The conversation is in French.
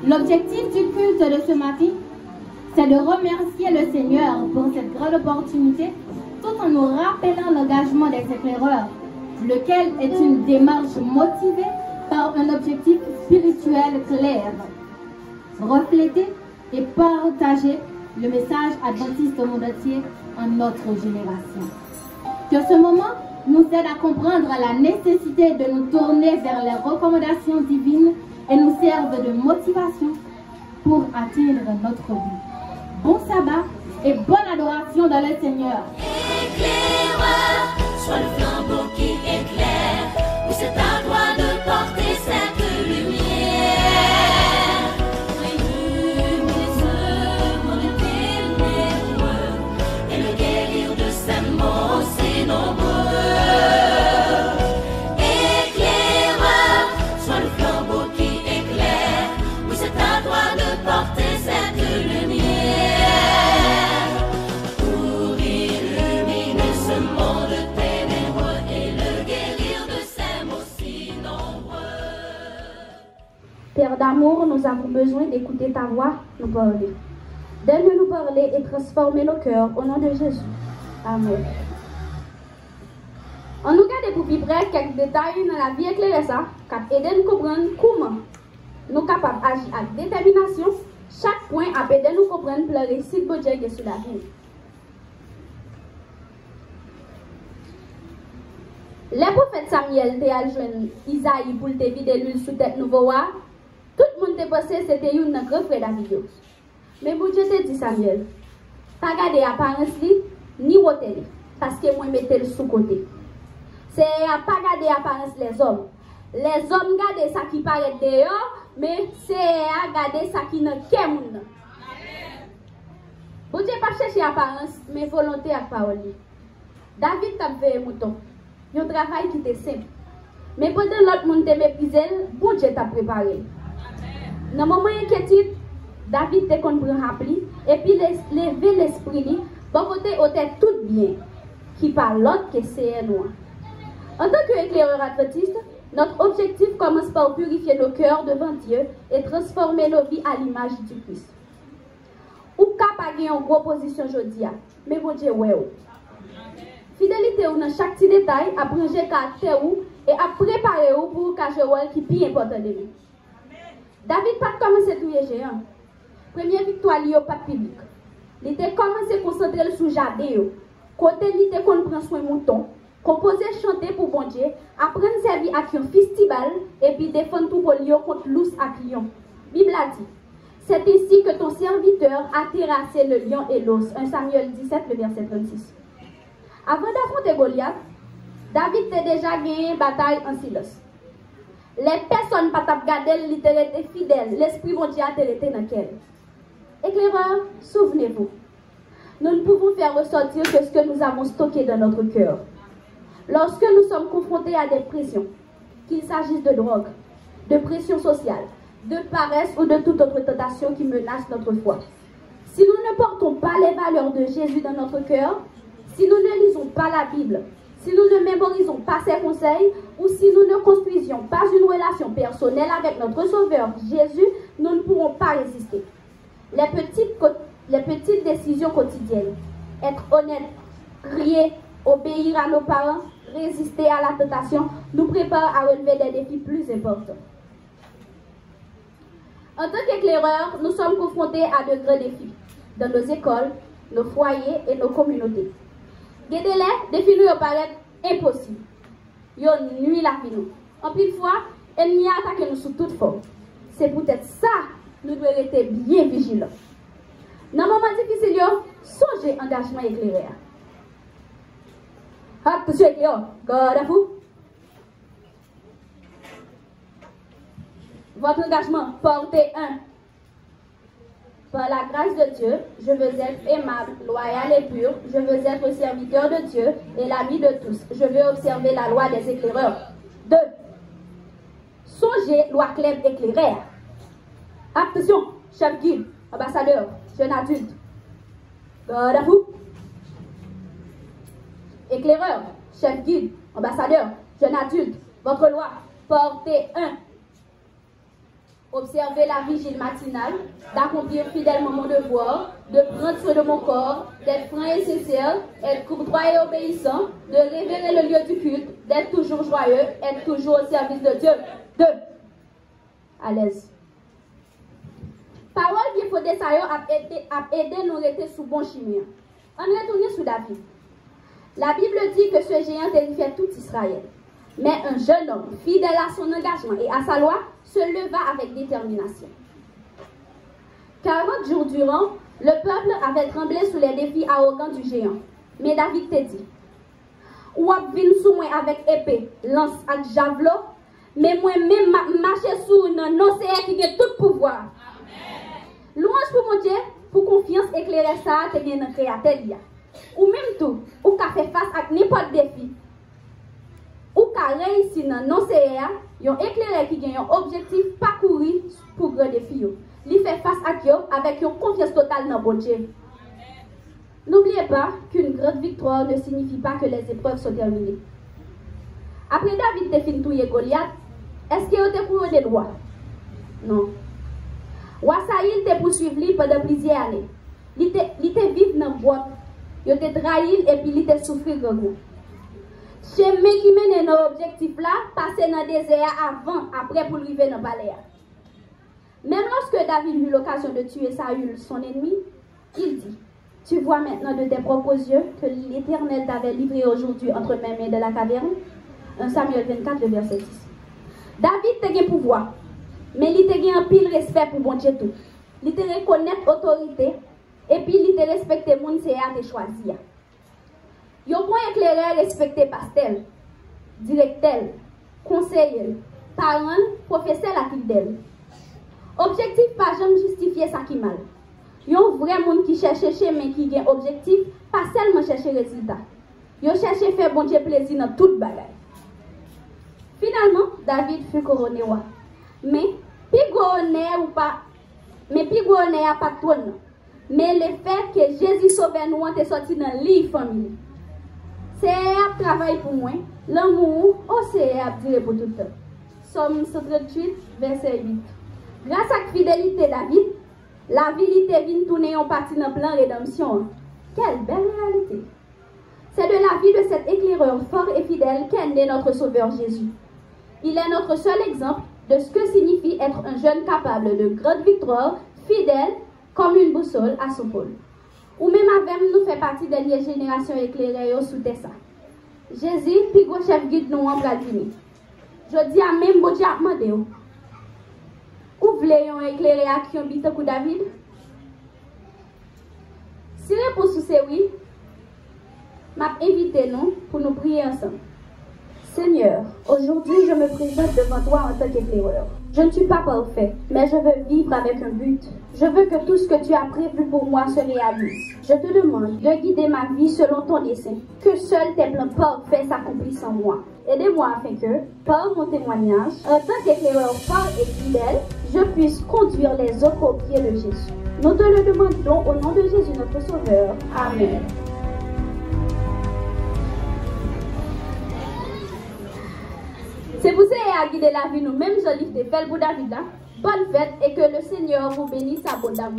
L'objectif du culte de ce matin, c'est de remercier le Seigneur pour cette grande opportunité, tout en nous rappelant l'engagement des éclaireurs, lequel est une démarche motivée par un objectif spirituel clair. Refléter et partager le message adventiste au monde entier en notre génération. Que ce moment nous aide à comprendre la nécessité de nous tourner vers les recommandations divines et nous serve de motivation pour atteindre notre but. Bon sabbat et bonne adoration dans le Seigneur. Éclaireur, sois le flambeau qui éclaire, où c'est à toi de porter cette lumière. Illumine les œuvres des ténébreux et le guérir de ces mots si nombreux. Éclaireur, sois le flambeau qui éclaire, où c'est à toi de porter cette lumière. Pour illuminer ce monde ténébreux et le guérir de ces mots si nombreux. Père d'amour, nous avons besoin d'écouter ta voix nous parler. Donne-nous nous parler et transformer nos cœurs au nom de Jésus. Amen. On nous garde pour plus près quelques détails dans la vie éclairée ça, qui aide nous comprendre comment nous sommes capables d'agir avec détermination. Chaque point a aidé nous comprendre le récit de Dieu qui est sur la vie. Les prophètes Samuel étaient à joindre Isaïe pour te vider l'huile sous tête nouveau roi. Tout le monde était pensé que c'était une grand frère David. Mais bon Dieu te dit Samuel, pas garder apparence ni woter parce que moi mettais le sous côté. C'est à pas garder apparence les hommes. Les hommes gardent ça qui paraît dehors, mais c'est à garder ça qui ne qu'est moun. Bon Dieu pas chercher apparence, mais volonté à parole. David t'a fait mouton. Un travail qui était simple. Mais pendant l'autre monde te méprisé, bon Dieu t'a préparé. Dans le moment inquiétude, David te compris rappelé et puis lever l'esprit, bon côté était tout bien, qui par l'autre que c'est nous. En tant qu'éclaireur adventiste, notre objectif commence par purifier nos cœurs devant Dieu et transformer nos vies à l'image du Christ. Ou capable en gros position aujourd'hui, mais bon Dieu ouais. Fidélité ou dans chaque petit détail, à prendre caractère ou et à préparer ou pour cacher rôle qui est plus important de nous. David pas commencé tout géant. Première victoire liée au pas public. Il était commencé à concentrer sur jardin. Côté il était qu'on prend soin mouton, composer chanter pour bon Dieu, apprendre servir à un festival et puis défendre tout pour lion contre l'ours à lion. Bible a dit. C'est ici que ton serviteur a terrassé le lion et l'os. 1 Samuel 17, le verset 36. Avant d'affronter Goliath, David a déjà gagné une bataille en silence. Les personnes pas regarder, ils étaient fidèles. L'esprit bon Dieu a été dans quel. Éclaireur, souvenez-vous, nous ne pouvons faire ressortir que ce que nous avons stocké dans notre cœur. Lorsque nous sommes confrontés à des pressions, qu'il s'agisse de drogue, de pression sociale, de paresse ou de toute autre tentation qui menace notre foi, si nous ne portons pas les valeurs de Jésus dans notre cœur, si nous ne lisons pas la Bible, si nous ne mémorisons pas ses conseils, ou si nous ne construisions pas une relation personnelle avec notre Sauveur Jésus, nous ne pourrons pas résister. Les petites décisions quotidiennes, être honnête, prier, obéir à nos parents, résister à la tentation, nous préparent à relever des défis plus importants. En tant qu'éclaireurs, nous sommes confrontés à de grands défis dans nos écoles, nos foyers et nos communautés. Des défis nous paraissent impossibles. Yo nuit la vie nous. En plus de fois, ennemi attaque nous sous toute forme. C'est peut-être ça, nous devons être bien vigilants. Dans un moment difficile, songez engagement éclairé. Hop, tout de suite, God à vous. Votre engagement, portez un. Par la grâce de Dieu, je veux être aimable, loyal et pur. Je veux être serviteur de Dieu et l'ami de tous. Je veux observer la loi des éclaireurs. 2. Songez, loi claire éclairée. Attention, chef guide, ambassadeur, jeune adulte. God à vous. Éclaireur, chef guide, ambassadeur, jeune adulte. Votre loi, portez un. observer la vigile matinale, d'accomplir fidèlement mon devoir, de prendre soin de mon corps, d'être franc et sincère, être courtois et obéissant, de révérer le lieu du culte, d'être toujours joyeux, être toujours au service de Dieu. 2. À l'aise. Parole bien fondée, ça a aidé nous rester sous bon chemin. On retourne sur David. La Bible dit que ce géant terrifiait tout Israël. Mais un jeune homme, fidèle à son engagement et à sa loi, se leva avec détermination. 40 jours durant, le peuple avait tremblé sous les défis arrogants du géant. Mais David te dit, ou ap vin sous moi avec épée, lance et javelot, mais moi-même marcher sous un océan qui a tout pouvoir. Louange pour mon Dieu, pour confiance éclairer ça, te vient dans créateur. Ou même tout, ou qu'a fait face à n'importe défi. Ou qu'a réussi dans l'océan, yon éclairé qui a un objectif parcouru pour grand défi. Li fait face à Dieu avec une confiance totale dans bon Dieu. N'oubliez pas qu'une grande victoire ne signifie pas que les épreuves sont terminées. Après David te fin touye Goliath, est-ce qu'il était pour des lois? Non. Roi Saïl te poursuivi pendant plusieurs années. Il était vivre dans le bois. Il était trahi et puis il était souffrir grand gros. Chemin qui mène dans l'objectif là, passer dans le désert avant, après pour arriver dans le palais. Même lorsque David eut l'occasion de tuer Saül, son ennemi, il dit, tu vois maintenant de tes propres yeux que l'Éternel t'avait livré aujourd'hui entre mes mains de la caverne. 1 Samuel 24, verset 10. David te gen pouvoir, mais il te gen un pile respect pour bon Dieu tout. Il te reconnaît autorité, et puis il te respecte moun c'est à te choisir. Yon point éclairé respecté pastel, directeur, conseiller, parent, professeur à fidèle. Objectif pas jamais justifier ça qui mal. Yon vrai monde qui cherche chemin qui gagne objectif, pas seulement chercher résultat. Yon cherche faire bon Dieu plaisir dans toute bagaille. Finalement, David fut couronné roi. Mais pi couronné ou pas, mais pi couronné a pas tout. Mais le fait que Jésus sauve nous est sorti dans livre famille. C'est un travail pour moi. L'amour, c'est à dire pour tout le temps. Somme 138, verset 8. Grâce à la fidélité de David, la vie vient tourner en partie dans le plan de rédemption. Quelle belle réalité! C'est de la vie de cet éclaireur fort et fidèle qu'est né notre Sauveur Jésus. Il est notre seul exemple de ce que signifie être un jeune capable de grande victoire, fidèle comme une boussole à son pôle. Ou même avec nous fait partie des dernières générations éclairées sous Tessa. Jésus, puis gros chef guide nous en Bradini. Je dis à même bon Dieu à demander. Ou voulez-vous éclairer à qui habite au David? Si la réponse c'est oui, m'a invité nous pour nous prier ensemble. Seigneur, aujourd'hui je me présente devant toi en tant qu'éclaireur. Je ne suis pas parfait, mais je veux vivre avec un but. Je veux que tout ce que tu as prévu pour moi se réalise. Je te demande de guider ma vie selon ton dessein. Que seuls tes plans parfaits s'accomplissent en moi. Aidez-moi afin que, par mon témoignage, en tant qu'éclaireur fort et fidèle, je puisse conduire les autres au pied de Jésus. Nous te le demandons au nom de Jésus notre Sauveur. Amen. C'est vous à guider la vie nous-mêmes, je livre des belles pour David là. Bonne fête et que le Seigneur vous bénisse abondamment.